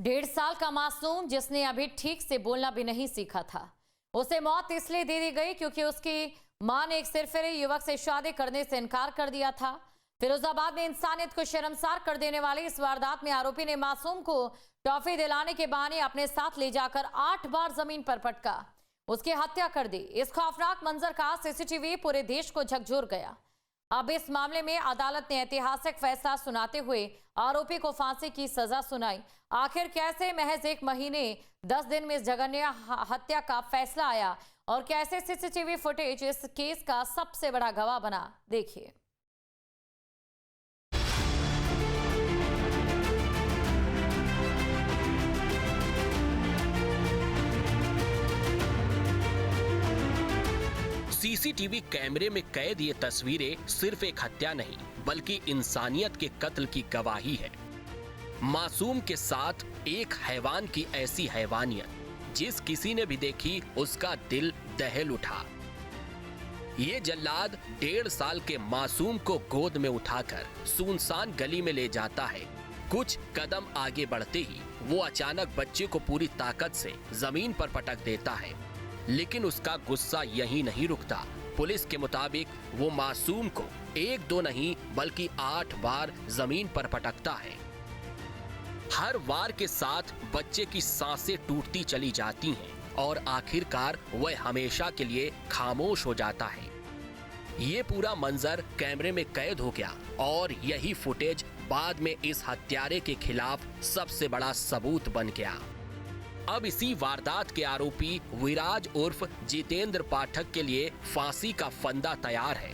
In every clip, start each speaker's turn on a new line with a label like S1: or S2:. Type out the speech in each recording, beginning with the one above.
S1: 1.5 साल का मासूम जिसने अभी ठीक से बोलना भी नहीं सीखा था, उसे मौत इसलिए दे दी गई क्योंकि उसकी मां ने एक सिरफिरे युवक से शादी करने से इनकार कर दिया था। फिरोजाबाद में इंसानियत को शर्मसार कर देने वाली इस वारदात में आरोपी ने मासूम को टॉफी दिलाने के बहाने अपने साथ ले जाकर 8 बार जमीन पर पटका, उसकी हत्या कर दी। इस खौफनाक मंजर का सीसीटीवी पूरे देश को झकझोर गया। अब इस मामले में अदालत ने ऐतिहासिक फैसला सुनाते हुए आरोपी को फांसी की सजा सुनाई। आखिर कैसे महज 1 महीने 10 दिन में इस जघन्य हत्या का फैसला आया और कैसे सीसीटीवी फुटेज इस केस का सबसे बड़ा गवाह बना, देखिए।
S2: सीसीटीवी कैमरे में कैद ये तस्वीरें सिर्फ एक हत्या नहीं बल्कि इंसानियत के कत्ल की गवाही है। मासूम के साथ एक हैवान की ऐसी हैवानियत जिस किसी ने भी देखी उसका दिल दहल उठा। ये जल्लाद 1.5 साल के मासूम को गोद में उठाकर सुनसान गली में ले जाता है। कुछ कदम आगे बढ़ते ही वो अचानक बच्चे को पूरी ताकत से जमीन पर पटक देता है, लेकिन उसका गुस्सा यहीं नहीं रुकता। पुलिस के मुताबिक वो मासूम को 1-2 नहीं बल्कि 8 बार जमीन पर पटकता है। हर वार के साथ बच्चे की सांसें टूटती चली जाती हैं और आखिरकार वह हमेशा के लिए खामोश हो जाता है। ये पूरा मंजर कैमरे में कैद हो गया और यही फुटेज बाद में इस हत्यारे के खिलाफ सबसे बड़ा सबूत बन गया। अब इसी वारदात के आरोपी विराज उर्फ जितेंद्र पाठक के लिए फांसी का फंदा तैयार है।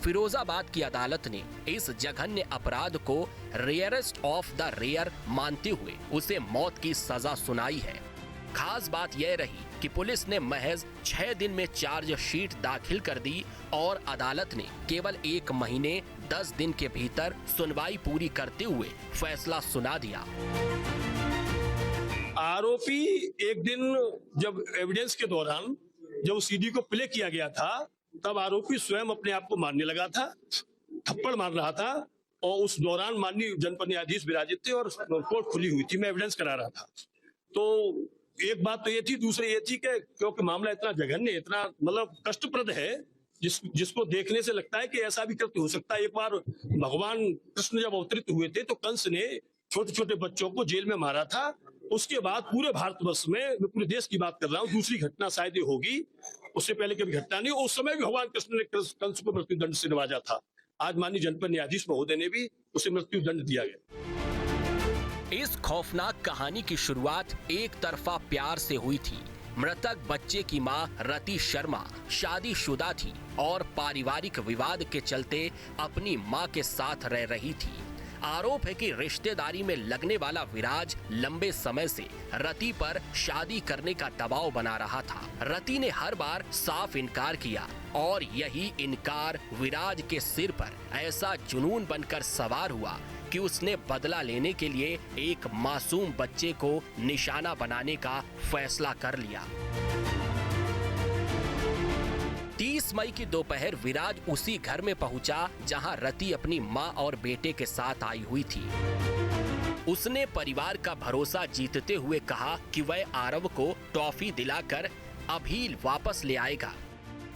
S2: फिरोजाबाद की अदालत ने इस जघन्य अपराध को रेयरेस्ट ऑफ द रेयर मानते हुए उसे मौत की सजा सुनाई है। खास बात यह रही कि पुलिस ने महज 6 दिन में चार्जशीट दाखिल कर दी और अदालत ने केवल 1 महीने 10 दिन के भीतर सुनवाई पूरी करते हुए फैसला सुना दिया।
S3: आरोपी एक दिन जब एविडेंस के दौरान जब सीडी को प्ले किया गया था तब आरोपी स्वयं अपने आप को मारने लगा था, थप्पड़ मार रहा था और उस दौरान माननीय जनपद न्यायाधीश विराजित थे और कोर्ट खुली हुई थी, मैं एविडेंस करा रहा था। तो एक बात तो ये थी, दूसरी ये थी कि क्योंकि मामला इतना जघन्य, इतना मतलब कष्टप्रद है जिसको देखने से लगता है कि ऐसा भी कृत्य हो सकता है। एक बार भगवान कृष्ण जब अवतरित हुए थे तो कंस ने छोटे छोटे बच्चों को जेल में मारा था। उसके बाद पूरे भारतवर्ष में, मैं पूरे देश की बात कर रहा हूँ, दूसरी घटना शायद ये होगी, उससे पहले कभी घटना नहीं। उस समय भी भगवान कृष्ण ने कंस को मृत्युदंड से नवाजा था। आज माननीय जनपद न्यायाधीश महोदय ने भी उसे मृत्युदंड दिया गया।
S2: इस खौफनाक कहानी की शुरुआत एक तरफा प्यार से हुई थी। मृतक बच्चे की मां रति शर्मा शादीशुदा थी और पारिवारिक विवाद के चलते अपनी मां के साथ रह रही थी। आरोप है कि रिश्तेदारी में लगने वाला विराज लंबे समय से रति पर शादी करने का दबाव बना रहा था। रति ने हर बार साफ इनकार किया और यही इनकार विराज के सिर पर ऐसा जुनून बनकर सवार हुआ कि उसने बदला लेने के लिए एक मासूम बच्चे को निशाना बनाने का फैसला कर लिया। 30 मई की दोपहर विराज उसी घर में पहुंचा जहां रति अपनी मां और बेटे के साथ आई हुई थी। उसने परिवार का भरोसा जीतते हुए कहा कि वह आरव को टॉफी दिलाकर अभी वापस ले आएगा।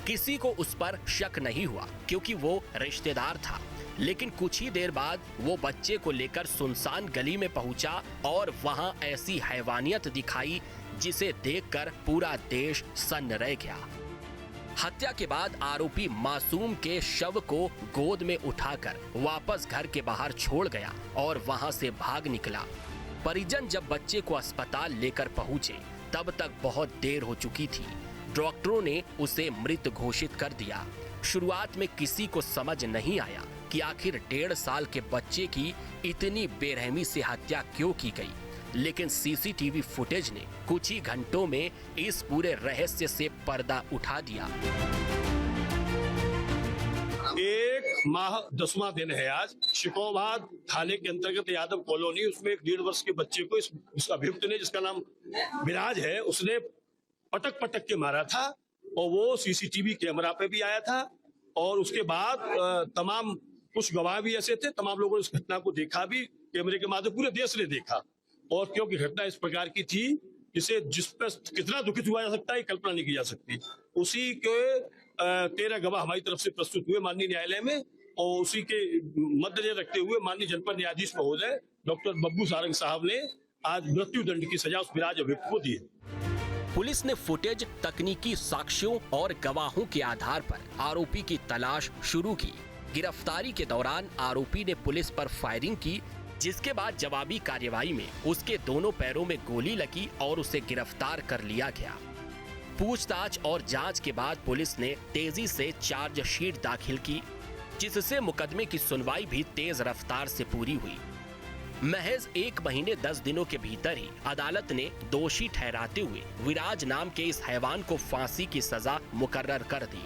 S2: किसी को उस पर शक नहीं हुआ क्योंकि वो रिश्तेदार था। लेकिन कुछ ही देर बाद वो बच्चे को लेकर सुनसान गली में पहुंचा और वहां ऐसी हैवानियत दिखाई जिसे देखकर पूरा देश सन्न रह गया। हत्या के बाद आरोपी मासूम के शव को गोद में उठाकर वापस घर के बाहर छोड़ गया और वहां से भाग निकला। परिजन जब बच्चे को अस्पताल लेकर पहुंचे तब तक बहुत देर हो चुकी थी। डॉक्टरों ने उसे मृत घोषित कर दिया। शुरुआत में किसी को समझ नहीं आया कि आखिर 1.5 साल के बच्चे की इतनी बेरहमी से हत्या क्यों की गई, लेकिन सीसीटीवी फुटेज ने कुछ ही घंटों में इस पूरे रहस्य से पर्दा उठा दिया।
S3: 1 माह 10वां दिन है आज। शिकोबाद थाने के अंतर्गत यादव कॉलोनी, उसमें एक 1.5 वर्ष के बच्चे को इस अभियुक्त ने, जिसका नाम विराज है, उसने पटक पटक के मारा था और वो सीसीटीवी कैमरा पे भी आया था। और उसके बाद तमाम कुछ गवाह भी ऐसे थे, तमाम लोगों ने इस घटना को देखा भी कैमरे के माध्यम, पूरे देश ने देखा। और क्योंकि घटना इस प्रकार की थी जिस पर कितना दुखित हुआ जा सकता है कल्पना नहीं की जा सकती। उसी के 13 गवाह हमारी तरफ से प्रस्तुत हुए माननीय न्यायालय में, और उसी के मद्देनजर रखते हुए माननीय जनपद न्यायाधीश महोदय डॉक्टर बब्बू सारंग साहब ने आज मृत्यु दंड की सजा उस विराज अभियुक्त को दी है।
S2: पुलिस ने फुटेज, तकनीकी साक्ष्यों और गवाहों के आधार पर आरोपी की तलाश शुरू की। गिरफ्तारी के दौरान आरोपी ने पुलिस पर फायरिंग की, जिसके बाद जवाबी कार्यवाही में उसके दोनों पैरों में गोली लगी और उसे गिरफ्तार कर लिया गया। पूछताछ और जांच के बाद पुलिस ने तेजी से चार्जशीट दाखिल की, जिससे मुकदमे की सुनवाई भी तेज रफ्तार से पूरी हुई। महज 1 महीने 10 दिनों के भीतर ही अदालत ने दोषी ठहराते हुए विराज नाम के इस हैवान को फांसी की सजा मुकर्रर कर दी।